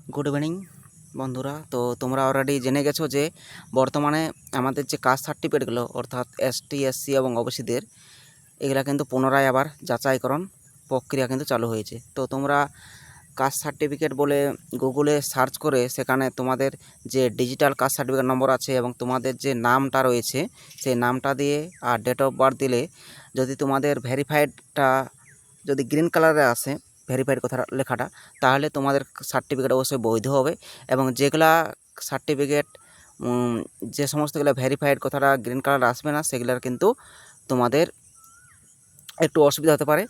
Good evening बंधुरा। तो तुम्हारा अलरेडी जेने गेছো যে বর্তমানে আমাদের যে কাস্ট সার্টিফিকেটগুলো অর্থাৎ এসটি এসসি এবং ওবিসিদের এগুলা কিন্তু পুনরায় আবার যাচাইকরণ প্রক্রিয়া কিন্তু চালু হয়েছে। তো তোমরা কাস্ট সার্টিফিকেট বলে গুগলে সার্চ করে সেখানে তোমাদের যে ডিজিটাল কাস্ট সার্টিফিকেট নম্বর আছে এবং তোমাদের যে নামটা রয়েছে সেই নামটা দিয়ে আর ডেট অফ বার্থ দিলে যদি তোমাদের ভেরিফাইডটা যদি গ্রিন কালারে আসে ভেরিফাইড কথা লেখাটা, তাহলে তোমাদের সার্টিফিকেট অবশ্যই বৈধ হবে। এবং যেগুলা সার্টিফিকেট যে সমস্তগুলো ভেরিফাইড কথাটা গ্রিন কালার আসবে না সেগুলার কিন্তু তোমাদের একটু অসুবিধা হতে পারে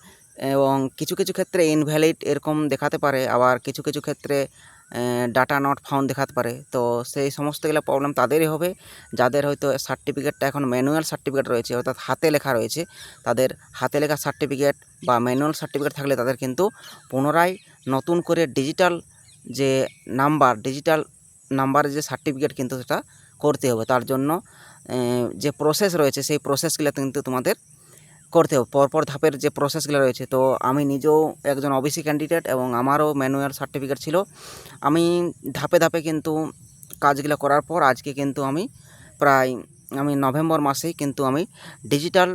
এবং কিছু কিছু ক্ষেত্রে ইনভ্যালিড এরকম দেখাতে পারে, আবার কিছু কিছু ক্ষেত্রে ডাটা নট ফাউন্ড দেখাতে পারে। তো সেই সমস্তগুলো প্রবলেম তাদেরই হবে যাদের হয়তো সার্টিফিকেটটা এখন ম্যানুয়াল সার্টিফিকেট রয়েছে, অর্থাৎ হাতে লেখা রয়েছে। তাদের হাতে লেখা সার্টিফিকেট বা ম্যানুয়াল সার্টিফিকেট থাকলে তাদের কিন্তু পুনরায় নতুন করে ডিজিটাল নাম্বারের যে সার্টিফিকেট কিন্তু সেটা করতে হবে। তার জন্য যে প্রসেস রয়েছে সেই প্রসেসগুলো কিন্তু তোমাদের করতে হবে, পরপর ধাপের যে প্রসেসগুলো রয়েছে। তো আমি নিজেও একজন ওবিসি ক্যান্ডিডেট এবং আমারও ম্যানুয়াল সার্টিফিকেট ছিল। আমি ধাপে ধাপে কিন্তু কাজগুলো করার পর আজকে কিন্তু আমি নভেম্বর মাসেই কিন্তু আমি ডিজিটাল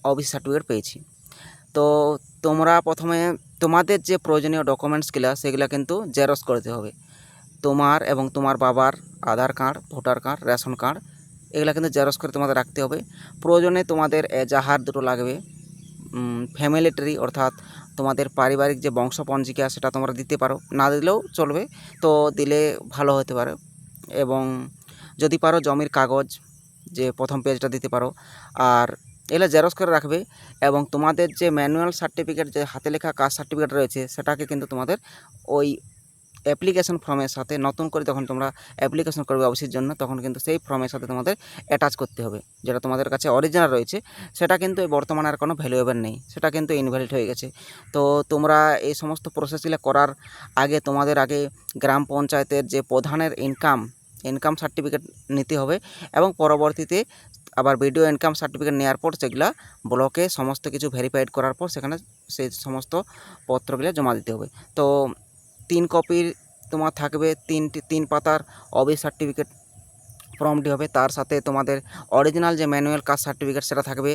ওবিসি সার্টিফিকেট পেয়েছি। তো তোমরা প্রথমে তোমাদের যে প্রয়োজনীয় ডকুমেন্টসগুলো সেগুলো কিন্তু জেরক্স করতে হবে। তোমার এবং তোমার বাবার Aadhaar card, voter card, ration card এগুলো কিন্তু জেরক্স করে তোমাদের রাখতে হবে। প্রয়োজনে তোমাদের এজাহার দুটো লাগবে, ফ্যামিলি ট্রি অর্থাৎ তোমাদের পারিবারিক যে বংশপঞ্জিকা সেটা তোমরা দিতে পারো, না দিলেও চলবে, তো দিলে ভালো হতে পারে। এবং যদি পারো জমির কাগজ যে প্রথম পেজটা দিতে পারো, আর এগুলো জেরক্স করে রাখবে। এবং তোমাদের যে ম্যানুয়াল সার্টিফিকেট যে হাতে লেখা কাস্ট সার্টিফিকেট রয়েছে সেটাকে কিন্তু তোমাদের ওই অ্যাপ্লিকেশন ফর্মের সাথে নতুন করে যখন তোমরা অ্যাপ্লিকেশন করবে অফিসের জন্য তখন কিন্তু সেই ফর্মের সাথে তোমাদের অ্যাটাচ করতে হবে। যেটা তোমাদের কাছে অরিজিনাল রয়েছে সেটা কিন্তু বর্তমানে আর কোনো ভ্যালুয়েবল নেই, সেটা কিন্তু ইনভ্যালিড হয়ে গেছে। তো তোমরা এই সমস্ত প্রসেসগুলো করার আগে তোমাদের আগে গ্রাম পঞ্চায়েতের যে প্রধানের ইনকাম সার্টিফিকেট নিতে হবে এবং পরবর্তীতে আবার ভিডিও ইনকাম সার্টিফিকেট নেওয়ার পর সেগুলা ব্লকে সমস্ত কিছু ভেরিফাইড করার পর সেখানে সেই সমস্ত পত্রগুলো জমা দিতে হবে। তো 3 কপির তোমার থাকবে 3 পাতার ওবিসি সার্টিফিকেট ফর্মটি হবে, তার সাথে তোমাদের অরিজিনাল যে ম্যানুয়াল কাস্ট সার্টিফিকেট সেটা থাকবে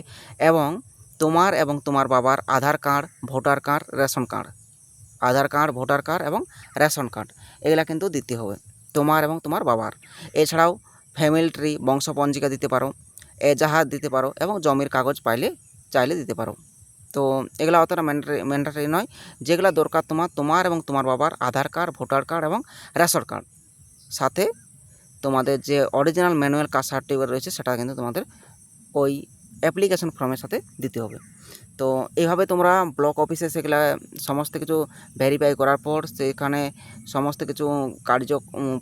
এবং তোমার বাবার Aadhaar card, voter card, ration card, এবং রেশন কার্ড এগুলা কিন্তু দিতে হবে তোমার এবং তোমার বাবার। এছাড়াও ফ্যামিলি ট্রি বংশপঞ্জিকা দিতে পারো, এজাহার দিতে পারো এবং জমির কাগজ চাইলে দিতে পারো। তো এগুলো অতটা ম্যান্ডেটরি নয়। যেগুলো দরকার তোমার এবং তোমার বাবার আধার কার্ড, ভোটার কার্ড এবং রেশন কার্ড, সাথে তোমাদের যে অরিজিনাল ম্যানুয়াল কাস্ট সার্টিফিকেট রয়েছে সেটা কিন্তু তোমাদের ওই অ্যাপ্লিকেশন ফর্মের সাথে দিতে হবে। তো এইভাবে তোমরা ব্লক অফিসে সেগুলা সমস্ত কিছু ভেরিফাই করার পর সেখানে সমস্ত কিছু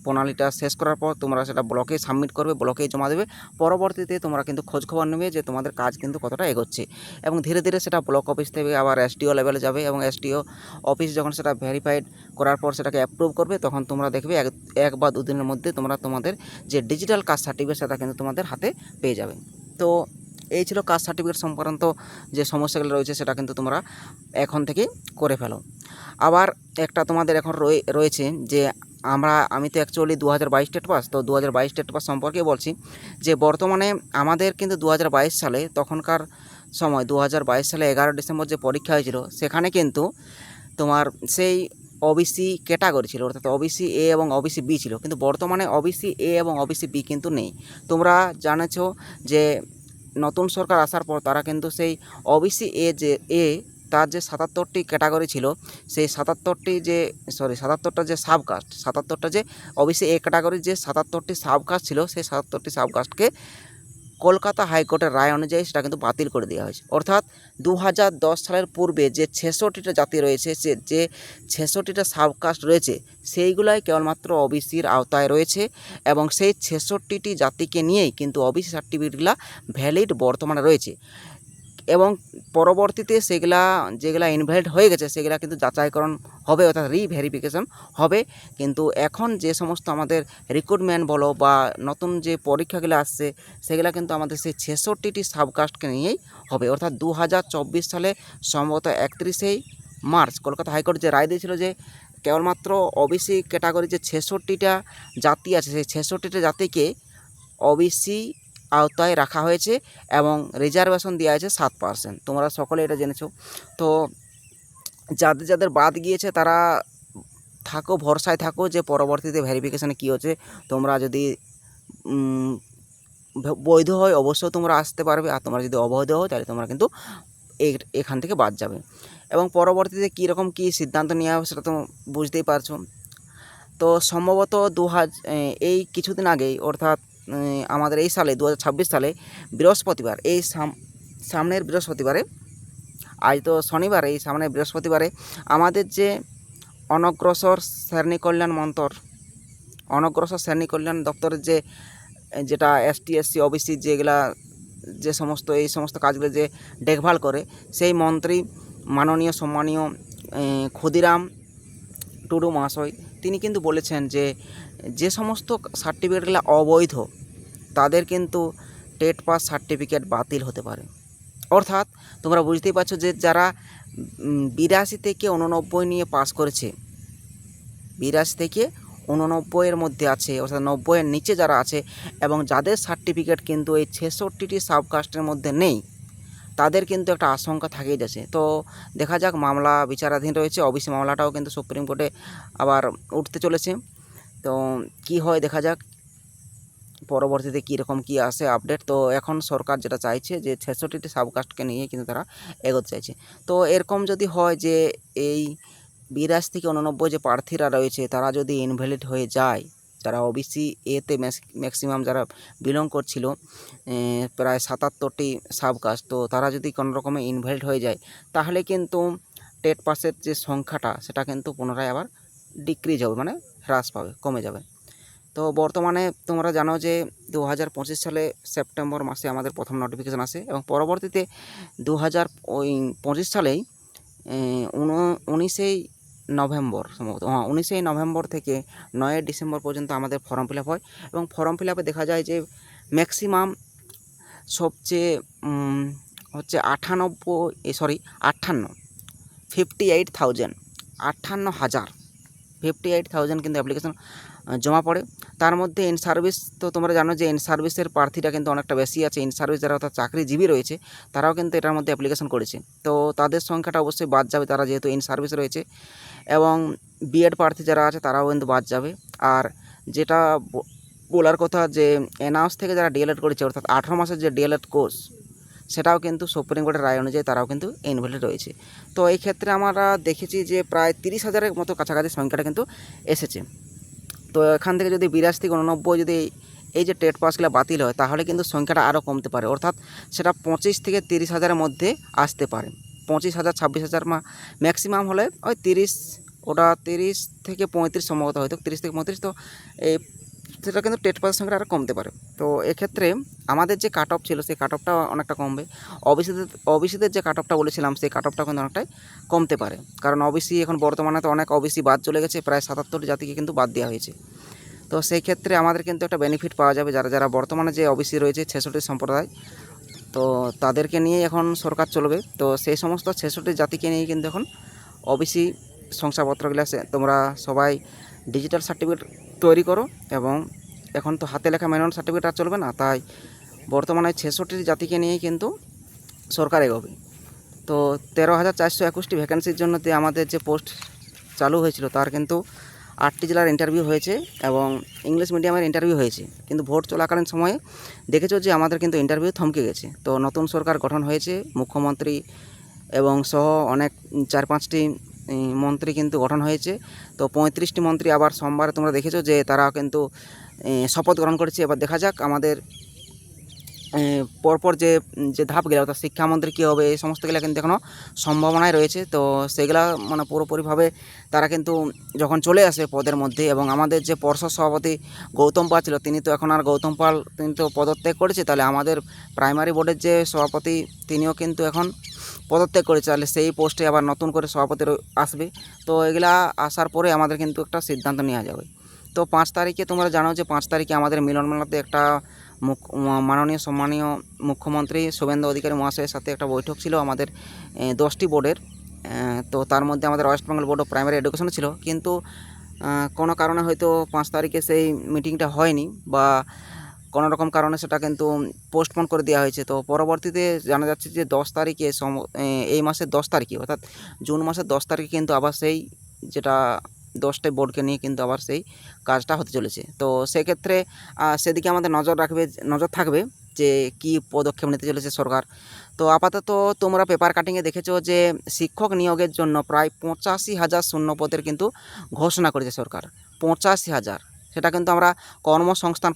প্রণালীটা শেষ করার পর তোমরা সেটা ব্লকে সাবমিট করবে, ব্লকেই জমা দেবে। পরবর্তীতে তোমরা কিন্তু খোঁজখবর নেবে যে তোমাদের কাজ কিন্তু কতটা এগোচ্ছে এবং ধীরে ধীরে সেটা ব্লক অফিস থেকে আবার এসডিও লেভেলে যাবে এবং এসডিও অফিস যখন সেটা ভেরিফাইড করার পর সেটাকে অ্যাপ্রুভ করবে তখন তোমরা দেখবে এক বা দুদিনের মধ্যে তোমাদের যে ডিজিটাল কাস্ট সার্টিফিকেট সেটা কিন্তু তোমাদের হাতে পেয়ে যাবে। তো এই ছিল কাস্ট সার্টিফিকেট সংক্রান্ত যে সমস্যাগুলো রয়েছে সেটা কিন্তু তোমরা এখন থেকে করে ফেলো। আবার একটা তোমাদের এখন রয়েছে যে আমি তো অ্যাকচুয়ালি 2022 স্টেট পাস, তো 2022 স্টেট পাস সম্পর্কে বলছি যে বর্তমানে আমাদের কিন্তু 2022 সালে তখনকার সময় 2022 সালে 11 ডিসেম্বর যে পরীক্ষা হয়েছিল সেখানে কিন্তু তোমার সেই ওবিসি ক্যাটাগরি ছিল, অর্থাৎ ওবিসি এ এবং ওবিসি বি ছিল, কিন্তু বর্তমানে ওবিসি এ এবং ওবিসি বি কিন্তু নেই। তোমরা জানেছো যে নতুন সরকার আসার পর তারা কিন্তু সেই ওবিসি তার যে 77টি ক্যাটাগরি ছিল সেই 77টা যে সাবকাস্ট যে ওবিসি এ ক্যাটাগরির যে 77টি সাবকাস্ট ছিল সেই 77টি সাবকাস্টকে কলকাতা হাইকোর্টের রায় অনুযায়ী সেটা কিন্তু বাতিল করে দেওয়া হয়েছে। অর্থাৎ 2010 সালের পূর্বে যে 66টা জাতি রয়েছে, যে 66টা সাবকাস্ট রয়েছে সেইগুলাই কেবলমাত্র ওবিসির আওতায় রয়েছে এবং সেই 66টি জাতিকে নিয়েই কিন্তু ওবিসি সার্টিফিকেটগুলো ভ্যালিড বর্তমানে রয়েছে এবং পরবর্তীতে যেগুলা ইনভ্যালিড হয়ে গেছে সেগুলা কিন্তু যাচাইকরণ হবে, অর্থাৎ রিভেরিফিকেশন হবে। কিন্তু এখন যে সমস্ত আমাদের রিক্রুটমেন্ট বলো বা নতুন যে পরীক্ষাগুলো আসছে সেগুলা কিন্তু আমাদের সেই 66টি সাবকাস্টকে নিয়েই হবে। অর্থাৎ 2024 সালে সম্ভবত 31শে মার্চ কলকাতা হাইকোর্ট যে রায় দিয়েছিল যে কেবলমাত্র ওবিসি ক্যাটাগরি যে 66টা জাতি আছে, সেই 66টা জাতিকে ওবিসি আওতায় রাখা হয়েছে এবং রিজার্ভেশন দেওয়া হয়েছে 7%। তোমরা সকলে এটা জেনেছো। তো যাদের যাদের বাদ গিয়েছে তারা থাকো, ভরসায় থাকো যে পরবর্তীতে ভেরিফিকেশানে কী হচ্ছে। তোমরা যদি বৈধ হয় অবশ্যই তোমরা আসতে পারবে, আর তোমরা যদি অবৈধ হয় তাহলে তোমরা কিন্তু এখান থেকে বাদ যাবে। এবং পরবর্তীতে কীরকম কী সিদ্ধান্ত নেওয়া হবে সেটা তো বুঝতেই পারছো। তো সম্ভবত এই কিছুদিন আগেই, অর্থাৎ আমাদের এই সালে 2026 সালে বৃহস্পতিবার, এই সামনের বৃহস্পতিবারে, আজ তো শনিবার, এই সামনের বৃহস্পতিবারে আমাদের যে অনগ্রসর শ্রেণী কল্যাণ দপ্তরের যেটা ST SC OBC যেগুলা যে সমস্ত কাজগুলো যে দেখভাল করে, সেই মন্ত্রী মাননীয় সম্মানীয় ক্ষুদিরাম টুডু মহাশয় তিনি কিন্তু বলেছেন যে সমস্ত সার্টিফিকেটগুলো অবৈধ তাদের কিন্তু টেট পাস সার্টিফিকেট বাতিল হতে পারে। অর্থাৎ তোমরা বুঝতেই পারছো যে যারা 82 থেকে 89 নিয়ে পাস করেছে, 82 থেকে 89 মধ্যে আছে, অর্থাৎ 90-এর নিচে যারা আছে এবং যাদের সার্টিফিকেট কিন্তু এই 66টি সাবকাস্টের মধ্যে নেই, তাদের কিন্তু একটা আশঙ্কা থেকেই যাচ্ছে। তো দেখা যাক, মামলা বিচারাধীন রয়েছে, ওবিসি মামলাটাও কিন্তু সুপ্রিম কোর্টে আবার উঠতে চলেছে। তো কি হয় দেখা যাক পরবর্তীতে কীরকম কী আসে আপডেট। তো এখন সরকার যেটা চাইছে যে 66টি সাবকাস্টকে নিয়ে কিন্তু তারা এগোতে চাইছে। তো এরকম যদি হয় যে এই 82 থেকে 89 যে প্রার্থীরা রয়েছে তারা যদি ইনভ্যালিড হয়ে যায়, যারা ওবিসি এতে ম্যাক্সিমাম যারা বিলং করছিল প্রায় 77টি সাবকাস্ট, তো তারা যদি কোনো রকমে ইনভ্যালিড হয়ে যায় তাহলে কিন্তু টেট পাসের যে সংখ্যাটা সেটা কিন্তু পুনরায় আবার ডিক্রিজ হবে, মানে হ্রাস পাবে, কমে যাবে। তো বর্তমানে তোমরা জানো যে 2025 সালে সেপ্টেম্বর মাসে আমাদের প্রথম নোটিফিকেশান আসে এবং পরবর্তীতে 2025 সালেই 19 নভেম্বর সম্ভবত, 19 নভেম্বর থেকে 9 ডিসেম্বর পর্যন্ত আমাদের ফর্ম ফিল আপ হয় এবং ফর্ম ফিল আপে দেখা যায় যে ম্যাক্সিমাম সবচেয়ে হচ্ছে 58,000 কিন্তু অ্যাপ্লিকেশন জমা পড়ে। তার মধ্যে ইন সার্ভিস, তো তোমরা জানো যে ইন সার্ভিসের প্রার্থীরা কিন্তু অনেকটা বেশি আছে। ইন সার্ভিস যারা অর্থাৎ চাকরিজীবী রয়েছে তারাও কিন্তু এটার মধ্যে অ্যাপ্লিকেশন করেছে। তো তাদের সংখ্যাটা অবশ্যই বাদ যাবে, তারা যেহেতু ইন সার্ভিস রয়েছে। এবং বিএড প্রার্থী যারা আছে তারাও কিন্তু বাদ যাবে। আর যেটা বলার কথা যে অ্যানাউন্স থেকে যারা ডিএলএড করেছে, অর্থাৎ 18 মাসের যে ডিএলএড কোর্স, সেটাও কিন্তু সুপ্রিম কোর্টের রায় অনুযায়ী তারাও কিন্তু ইনভ্যালিড রয়েছে। তো এই ক্ষেত্রে আমরা দেখেছি যে প্রায় 30,000-এর মতো কাছাকাছি সংখ্যাটা কিন্তু এসেছে। তো এখান থেকে যদি 82 থেকে 89 যদি এই যে টেট পাসগুলো বাতিল হয় তাহলে কিন্তু সংখ্যাটা আরও কমতে পারে, অর্থাৎ সেটা 25 থেকে 30,000-এর মধ্যে আসতে পারে। 25,000 26,000 ম্যাক্সিমাম হলে ওই 30 থেকে 35 সম্ভবত, হয়তো 30 থেকে 35। তো এই সেটা কিন্তু টেট পাসের সংখ্যাটা আরও কমতে পারে। তো এক্ষেত্রে আমাদের যে কাট অফ ছিল সেই কাট অফটা অনেকটা কমবে। ওবিসিদের যে কাট অফটা বলেছিলাম সেই কাট অফটা কিন্তু অনেকটাই কমতে পারে, কারণ ওবিসি এখন বর্তমানে তো অনেক ওবিসি বাদ চলে গেছে, প্রায় 77টি জাতিকে কিন্তু বাদ দেওয়া হয়েছে। তো সেই ক্ষেত্রে আমাদের কিন্তু একটা বেনিফিট পাওয়া যাবে, যারা বর্তমানে যে ওবিসি রয়েছে 66টি সম্প্রদায়, তো তাদেরকে নিয়ে এখন সরকার চলবে। তো সেই সমস্ত 66টি জাতিকে নিয়ে কিন্তু এখন ওবিসি শংসাপত্রগুলো তোমরা সবাই ডিজিটাল সার্টিফিকেট তৈরি করো, এবং এখন তো হাতে লেখা ম্যানুয়াল সার্টিফিকেট আর চলবে না, তাই বর্তমানে 66টি জাতিকে নিয়েই কিন্তু সরকার এগোবে। তো 13,421টি ভ্যাকেন্সির জন্য আমাদের যে পোস্ট চালু হয়েছিল তার কিন্তু 8টি জেলার ইন্টারভিউ হয়েছে এবং ইংলিশ মিডিয়ামের ইন্টারভিউ হয়েছে, কিন্তু ভোট চলাকালীন সময়ে দেখেছো যে আমাদের কিন্তু ইন্টারভিউ থমকে গেছে। তো নতুন সরকার গঠন হয়েছে, মুখ্যমন্ত্রী এবং সহ অনেক 4-5টি মন্ত্রী কিন্তু গঠন হয়েছে। তো 35টি মন্ত্রী আবার সোমবারে তোমরা দেখেছো যে তারা কিন্তু শপথ গ্রহণ করেছে। এবার দেখা যাক আমাদের পরপর যে ধাপগুলো, অর্থাৎ শিক্ষামন্ত্রী কী হবে, এই সমস্তগুলো কিন্তু এখনও সম্ভাবনায় রয়েছে। তো সেগুলা মানে পুরোপুরিভাবে তারা কিন্তু যখন চলে আসবে পদের মধ্যে, এবং আমাদের যে পর্ষদ সভাপতি গৌতম পাল ছিল তিনি তো এখন আর গৌতম পাল তিনি তো পদত্যাগ করেছে, তাহলে আমাদের প্রাইমারি বোর্ডের যে সভাপতি তিনিও কিন্তু এখন পদত্যাগ করেছে, তাহলে সেই পোস্টে আবার নতুন করে সভাপতি আসবে। তো এগুলা আসার পরে আমাদের কিন্তু একটা সিদ্ধান্ত নেওয়া যাবে। তো 5 তারিখে তোমরা জানো যে 5 তারিখে আমাদের মিলনমেলাতে একটা মাননীয় সম্মানীয় মুখ্যমন্ত্রী শুভেন্দু অধিকারী মহাশয়ের সাথে একটা বৈঠক ছিল আমাদের 10টি বোর্ডের। তো তার মধ্যে আমাদের West Bengal board of primary এডুকেশনও ছিল, কিন্তু কোনো কারণে হয়তো 5 তারিখে সেই মিটিংটা হয়নি বা কোনো রকম কারণে সেটা কিন্তু পোস্টপোন করে দেওয়া হয়েছে। তো পরবর্তীতে জানা যাচ্ছে যে 10 তারিখে এই মাসের 10 তারিখে অর্থাৎ জুন মাসের 10 তারিখে কিন্তু আবার সেই যেটা 10টা বোর্ডকে নিয়ে কিন্তু আবার সেই কাজটা হতে চলেছে। তো সেক্ষেত্রে সেদিকে আমাদের নজর থাকবে যে কি পদক্ষেপ নিতে চলেছে সরকার। তো আপাতত তোমরা পেপার কাটিংয়ে দেখেছো যে শিক্ষক নিয়োগের জন্য প্রায় 85,000 শূন্যপদের কিন্তু ঘোষণা করেছে সরকার। 85,000, সেটা কিন্তু আমরা কর্মসংস্থান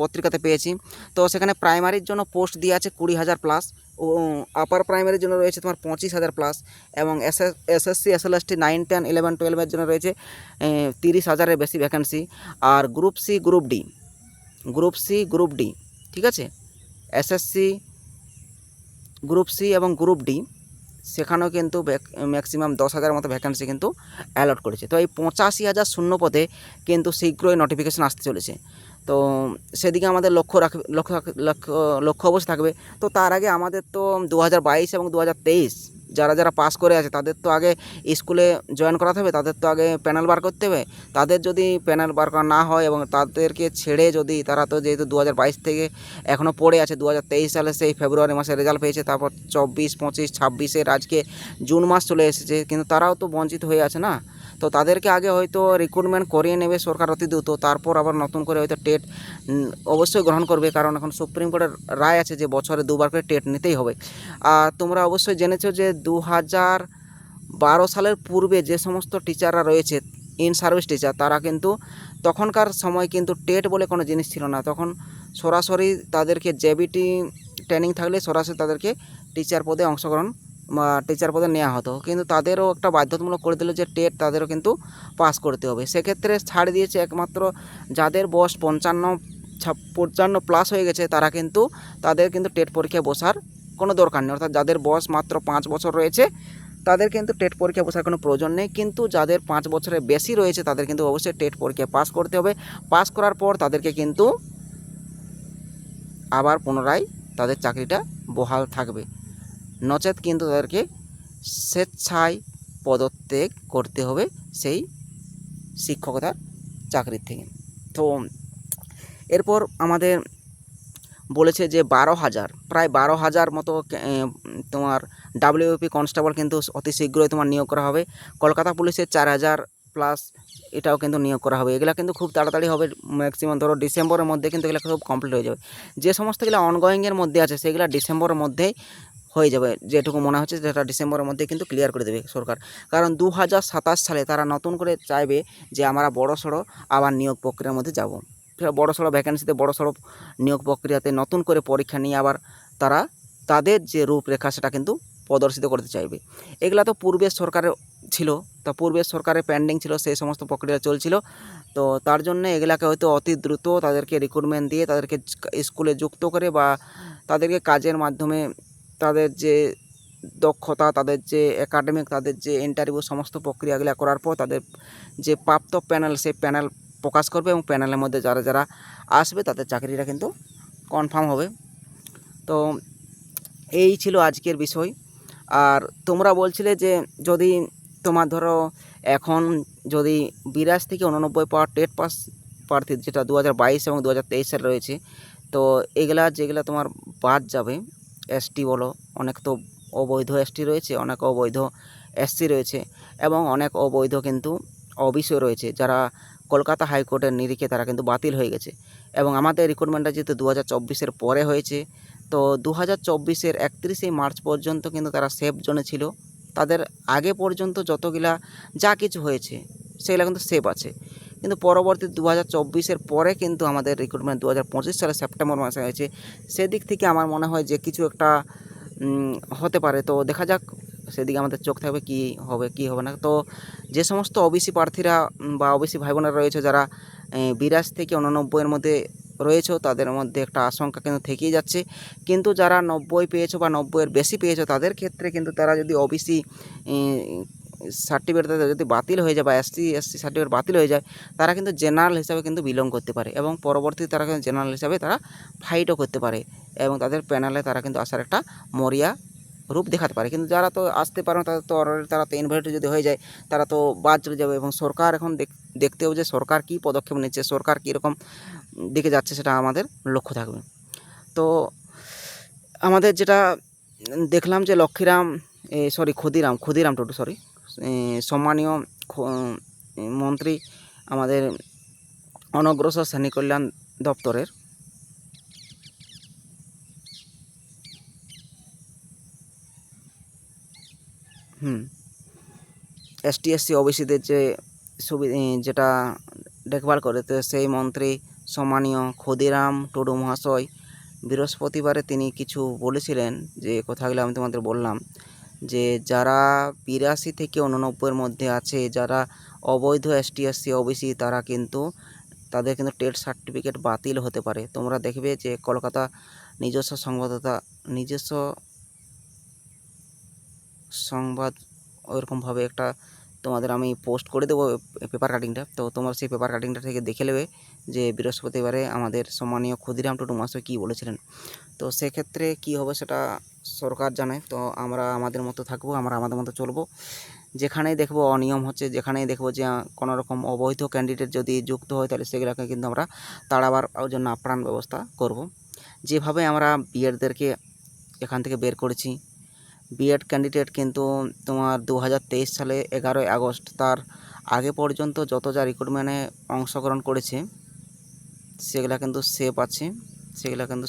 পত্রিকাতে পেয়েছি। তো সেখানে প্রাইমারির জন্য পোস্ট দিয়ে আছে 20,000 প্লাস, ও আপার প্রাইমারির জন্য রয়েছে তোমার 25,000 প্লাস, এবং এসএসসি এসএলএসটি 9, 10, 11, 12-এর জন্য রয়েছে 30,000-এর বেশি ভ্যাকেন্সি। আর গ্রুপ সি গ্রুপ ডি, ঠিক আছে, এসএসসি গ্রুপ সি এবং গ্রুপ ডি, সেখানেও কিন্তু ম্যাক্সিমাম 10,000 মতো ভ্যাকেন্সি কিন্তু অ্যালট করেছে। তো এই 85,000 শূন্য পদে কিন্তু শীঘ্রই নোটিফিকেশান আসতে চলেছে। তো সেদিকে আমাদের লক্ষ্য অবশ্যই থাকবে। তো তার আগে আমাদের তো 2022 এবং 2023 যারা পাস করে আছে তাদের তো আগে স্কুলে জয়েন করাতে হবে, তাদের তো আগে প্যানেল বার করতে হবে। তাদের যদি প্যানেল বার করা না হয় এবং তাদেরকে ছেড়ে যদি তারা তো যেহেতু 2022 থেকে এখনও পড়ে আছে, 2023 সালে সেই ফেব্রুয়ারি মাসে রেজাল্ট পেয়েছে, তারপর 24, 25, 26-এর আজকে জুন মাস চলে এসেছে, কিন্তু তারাও তো বঞ্চিত হয়ে আছে না। তো তাদেরকে আগে হয়তো রিক্রুটমেন্ট করিয়ে নেবে সরকার অতি দ্রুত, তারপর আবার নতুন করে হয়তো টেট অবশ্যই গ্রহণ করবে, কারণ এখন সুপ্রিম কোর্টের রায় আছে যে বছরে 2বার করে টেট নিতেই হবে। আর তোমরা অবশ্যই জেনেছো যে 2012 সালের পূর্বে যে সমস্ত টিচাররা রয়েছে ইন সার্ভিস টিচার, তারা কিন্তু তখনকার সময় কিন্তু টেট বলে কোনো জিনিস ছিল না। তখন সরাসরি তাদেরকে জেবিটি ট্রেনিং থাকলে সরাসরি তাদেরকে টিচার পদে অংশগ্রহণ বা টিচার পদে নেওয়া হতো, কিন্তু তাদেরও একটা বাধ্যতামূলক করে দিল যে টেট তাদেরও কিন্তু পাস করতে হবে। সেক্ষেত্রে ছাড় দিয়েছে একমাত্র যাদের বয়স 55 প্লাস হয়ে গেছে, তারা কিন্তু তাদের কিন্তু টেট পরীক্ষায় বসার কোনো দরকার নেই। অর্থাৎ যাদের বয়স মাত্র 5 বছর রয়েছে তাদের কিন্তু টেট পরীক্ষায় বসার কোনো প্রয়োজন নেই, কিন্তু যাদের 5 বছরের বেশি রয়েছে তাদের কিন্তু অবশ্যই টেট পরীক্ষায় পাস করতে হবে। পাস করার পর তাদেরকে কিন্তু আবার পুনরায় তাদের চাকরিটা বহাল থাকবে, নচেত কিন্তু তাদেরকে স্বেচ্ছায় পদত্যাগ করতে হবে সেই শিক্ষকতার চাকরির থেকে। তো এরপর আমাদের বলেছে যে 12,000, প্রায় 12,000 মতো তোমার ডাব্লিউপি কনস্টেবল কিন্তু অতি শীঘ্রই তোমার নিয়োগ করা হবে। কলকাতা পুলিশের 4,000 প্লাস এটাও কিন্তু নিয়োগ করা হবে। এগুলো কিন্তু খুব তাড়াতাড়ি হবে, ম্যাক্সিমাম ধরো ডিসেম্বরের মধ্যে কিন্তু এগুলো সব কমপ্লিট হয়ে যাবে। যে সমস্তগুলো অনগোয়িংয়ের মধ্যে আছে সেগুলো ডিসেম্বরের মধ্যেই হয়ে যাবে, যেটুকু মনে হচ্ছে যেটা ডিসেম্বরের মধ্যে কিন্তু ক্লিয়ার করে দেবে সরকার। কারণ 2027 সালে তারা নতুন করে চাইবে যে আমরা বড়সড় আবার নিয়োগ প্রক্রিয়ার মধ্যে যাব, বড়সড় ভ্যাকেন্সিতে বড়সড় নিয়োগ প্রক্রিয়াতে নতুন করে পরীক্ষা নিয়ে আবার তারা তাদের যে রূপরেখা সেটা কিন্তু প্রদর্শিত করতে চাইবে। এগুলা তো পূর্বের সরকারের ছিল, তা পূর্বের সরকারের পেন্ডিং ছিল, সেই সমস্ত প্রক্রিয়া চলছিল। তো তার জন্য এগুলাকে হয়তো অতি দ্রুত তাদেরকে রিক্রুটমেন্ট দিয়ে তাদেরকে স্কুলে যুক্ত করে বা তাদেরকে কাজের মাধ্যমে তাদের যে দক্ষতা, তাদের যে একাডেমিক, তাদের যে ইন্টারভিউ সমস্ত প্রক্রিয়াগুলো করার পর তাদের যে প্রাপ্ত প্যানেল সেই প্যানেল প্রকাশ করবে এবং প্যানেলের মধ্যে যারা আসবে তাদের চাকরিটা কিন্তু কনফার্ম হবে। তো এই ছিল আজকের বিষয়। আর তোমরা বলছিলে যে যদি তোমার ধরো এখন যদি 82 থেকে 89 পাওয়ার টেট পাস প্রার্থী যেটা 2022 এবং 2023 সালে রয়েছে, তো এগুলা যেগুলা তোমার বাদ যাবে, এসটি বলো, অনেক তো অবৈধ এসটি রয়েছে, অনেক অবৈধ এসসি রয়েছে এবং অনেক অবৈধ কিন্তু ওবিসিও রয়েছে, যারা কলকাতা হাইকোর্টের নিরিখে তারা কিন্তু বাতিল হয়ে গেছে। এবং আমাদের রিক্রুটমেন্টটা যেহেতু 2024-এর পরে হয়েছে, তো 2024-এর 31শে মার্চ পর্যন্ত কিন্তু তারা সেফ জোনে ছিল। তাদের আগে পর্যন্ত যতগুলা যা কিছু হয়েছে সেগুলো কিন্তু সেফ আছে, কিন্তু পরবর্তী 2024-এর পরে কিন্তু আমাদের রিক্রুটমেন্ট 2025 সালের সেপ্টেম্বর মাসে হয়েছে। সেদিক থেকে আমার মনে হয় যে কিছু একটা হতে পারে। তো দেখা যাক, সেদিকে আমাদের চোখ থাকবে কী হবে কী হবে না। তো যে সমস্ত ওবিসি প্রার্থীরা বা ওবিসি ভাই বোনেরা রয়েছে যারা 82 থেকে 89-এর মধ্যে রয়েছে, তাদের মধ্যে একটা আশঙ্কা কিন্তু থেকেই যাচ্ছে। কিন্তু যারা 90 পেয়েছো বা 90-এর বেশি পেয়েছো তাদের ক্ষেত্রে কিন্তু তারা যদি ওবিসি সার্টিফিকেট যদি বাতিল হয়ে যায় বা এসসি সার্টিফিকেট বাতিল হয়ে যায়, তারা কিন্তু জেনারেল হিসাবে কিন্তু বিলং করতে পারে এবং পরবর্তীতে তারা কিন্তু জেনারেল হিসাবে তারা ফাইটও করতে পারে এবং তাদের প্যানেলে তারা কিন্তু আসার একটা মরিয়া রূপ দেখাতে পারে, কিন্তু যারা তো আসতে পারে না তাদের তো অলরেডি তারা তো ইনভাইটেড যদি হয়ে যায় তারা তো বাদ চলে যাবে। এবং সরকার এখন দেখতে হবে যে সরকার কী পদক্ষেপ নিচ্ছে, সরকার কীরকম দিকে যাচ্ছে, সেটা আমাদের লক্ষ্য থাকবে। তো আমাদের যেটা দেখলাম যে ক্ষুদিরাম টুডু সম্মানীয় মন্ত্রী আমাদের অনগ্রসর শ্রেণী কল্যাণ দপ্তরের এসটি এসসি ওবিসিদের যে যেটা দেখভাল করে, তো সেই মন্ত্রী সম্মানীয় ক্ষুদিরাম টুডু মহাশয় বৃহস্পতিবারে তিনি কিছু বলেছিলেন, যে কথাগুলো আমি তোমাদের বললাম, যে যারা 82 থেকে 89 মধ্যে আছে, যারা অবৈধ এসটি এসসি ওবিসি, তাদের কিন্তু টেট সার্টিফিকেট বাতিল হতে পারে। তোমরা দেখবে যে কলকাতা নিজস্ব সংবাদ ওইরকমভাবে একটা তোমাদের আমি পোস্ট করে দেবো পেপার কাটিংটা, তো তোমরা সেই পেপার কাটিংটা থেকে দেখে নেবে যে বৃহস্পতিবারে আমাদের সম্মানীয় ক্ষুদিরাম টুডু মহাশয় কী বলেছিলেন। তো সেক্ষেত্রে কী হবে সেটা সরকার জানে। তো আমরা আমাদের মতো থাকবো, আমরা আমাদের মতো চলবো। যেখানেই দেখবো অনিয়ম হচ্ছে, যেখানেই দেখবো যে কোনো রকম অবৈধ ক্যান্ডিডেট যদি যুক্ত হয়, তাহলে সেগুলোকে কিন্তু আমরা তাড়াবার জন্য আপ্রাণ ব্যবস্থা করব। যেভাবে আমরা বিএডদেরকে এখান থেকে বের করেছি, বিএড ক্যান্ডিডেট কিন্তু তোমার 2023 সালে 11ই আগস্ট তার আগে পর্যন্ত যত যা রিক্রুটমেন্টে অংশগ্রহণ করেছে সেগুলো কিন্তু সেভ আছে,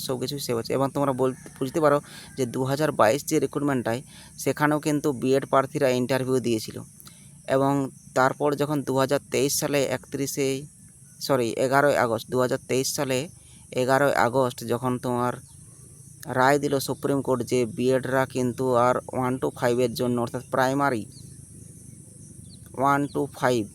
সব কিছুই সেভ আছে। এবং তোমরা বুঝতে পারো যে 2022 যে রিক্রুটমেন্টটায়, সেখানেও কিন্তু বিএড প্রার্থীরা ইন্টারভিউ দিয়েছিল। এবং তারপর যখন 2023 সালে 11ই আগস্ট 2023 সালে 11ই আগস্ট যখন তোমার রায় দিল সুপ্রিম কোর্ট যে বিএডরা কিন্তু আর 1 to 5 এর জন্য, অর্থাৎ প্রাইমারি 1 to 5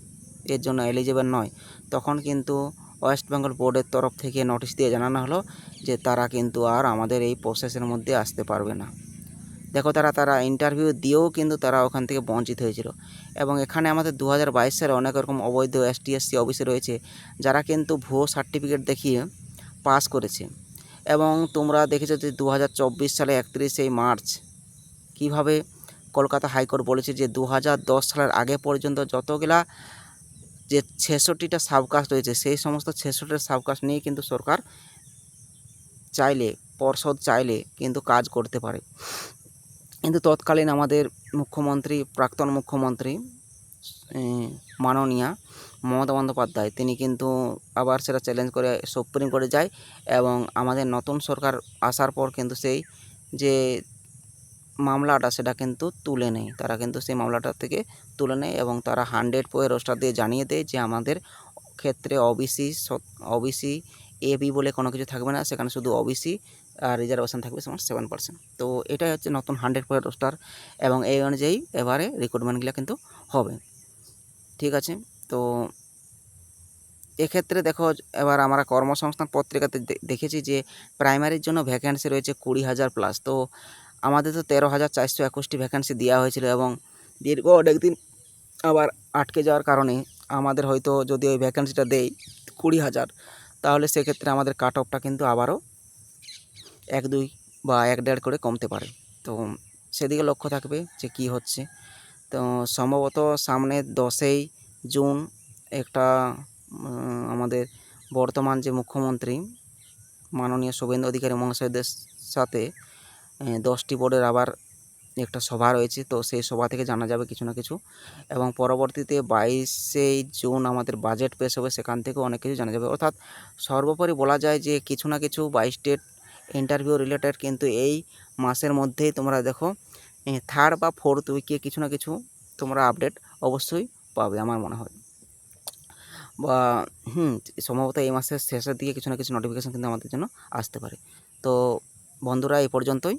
এর জন্য এলিজিবল নয়, তখন কিন্তু ওয়েস্ট বেঙ্গল বোর্ডের তরফ থেকে নোটিশ দিয়ে জানানো হলো যে তারা কিন্তু আর আমাদের এই প্রসেসের মধ্যে আসতে পারবে না। দেখো তারা ইন্টারভিউ দিয়েও কিন্তু তারা ওখান থেকে বঞ্চিত হয়েছিল। এবং এখানে আমাদের 2022 সালে অনেক রকম অবৈধ এসটি এসসি ওবিসি রয়েছে, যারা কিন্তু ভুয়ো সার্টিফিকেট দেখিয়ে পাস করেছে। এবং তোমরা দেখেছো যে 2024 সালে 31শে মার্চ কীভাবে কলকাতা হাইকোর্ট বলেছে যে 2010 সালের আগে পর্যন্ত যতগুলা যে 66টা সাবকাস্ট রয়েছে, সেই সমস্ত 66টা সাবকাস্ট নিয়ে কিন্তু সরকার পর্ষদ চাইলে কিন্তু কাজ করতে পারে। কিন্তু তৎকালীন আমাদের প্রাক্তন মুখ্যমন্ত্রী মাননীয়া মমতা বন্দ্যোপাধ্যায়, তিনি কিন্তু আবার সেটা চ্যালেঞ্জ করে সুপ্রিম কোর্টে যায়। এবং আমাদের নতুন সরকার আসার পর কিন্তু সেই যে মামলাটা সেটা কিন্তু তুলে নেয়, তারা কিন্তু সেই মামলাটা থেকে তুলে নেয় এবং তারা 100 রোস্টার দিয়ে জানিয়ে দেয় যে আমাদের ক্ষেত্রে ওবিসি এবি বলে কোনো কিছু থাকবে না, সেখানে শুধু ওবিসি আর রিজার্ভেশন থাকবে 7%। তো এটাই হচ্ছে নতুন 100 রোস্টার, এবং এই অনুযায়ী এবারে রিক্রুটমেন্টগুলো কিন্তু হবে। ঠিক আছে, তো এক্ষেত্রে দেখো এবার আমরা কর্মসংস্থান পত্রিকাতে দেখেছি যে প্রাইমারির জন্য ভ্যাকেন্সি রয়েছে 20,000 প্লাস। তো আমাদের তো 13,421টি ভ্যাকেন্সি দেওয়া হয়েছিল, এবং দীর্ঘ অনেকদিন আবার আটকে যাওয়ার কারণে আমাদের হয়তো যদি ওই ভ্যাকেন্সিটা দেয় 20,000, তাহলে সেক্ষেত্রে আমাদের কাট অফটা কিন্তু আবারও 1-2 বা 1-1.5 করে কমতে পারে। তো সেদিকে লক্ষ্য থাকবে যে কী হচ্ছে। তো সম্ভবত সামনে 10ই জুন একটা আমাদের বর্তমান যে মুখ্যমন্ত্রী মাননীয় শুভেন্দু অধিকারী মহাশয়দের সাথে 10টি বোর্ডের আবার একটা সভা রয়েছে। তো সেই সভা থেকে জানা যাবে কিছু না কিছু, এবং পরবর্তীতে 22শে জুন আমাদের বাজেট পেশ হবে, সেখান থেকেও অনেক কিছু জানা যাবে। অর্থাৎ সর্বোপরি বলা যায় যে কিছু না কিছু 22 ইন্টারভিউ রিলেটেড কিন্তু এই মাসের মধ্যেই তোমরা দেখো 3rd বা 4th উইকে কিছু না কিছু তোমরা আপডেট অবশ্যই পাবে আমার মনে হয়। বা সম্ভবত এই মাসের শেষের দিকে কিছু না কিছু নোটিফিকেশান কিন্তু আমাদের জন্য আসতে পারে। তো বন্ধুরা এই পর্যন্তই।